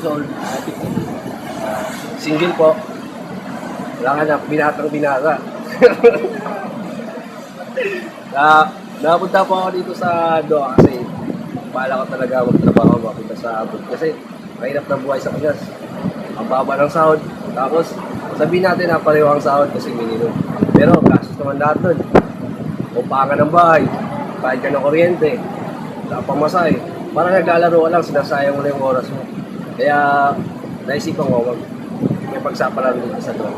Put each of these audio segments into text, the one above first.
old. Single po. Wala ka na, binatang binata. Napunta po ako dito sa Doha kasi pala ko talaga magtrabaho mapunta sa abot. Kasi mahirap na buhay sa Pinas. Ang baba ng sahod. Tapos, sabihin natin na pareho ang sahod kasi minimum. Pero gastos naman lahat nun. Upahan ng bahay, bayad ka ng kuryente, pamasahe. Parang naglalaro ka lang, sinasayang mo na yung oras mo. Kaya, naisipan ko, may pagsapalaran dito sa Doha.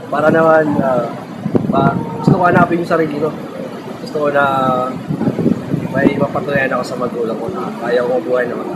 Para naman, gusto ko hanapin yung sarili ko. Gusto ko na may mapatunayan ako sa magulang ko na kaya ko buhay naman.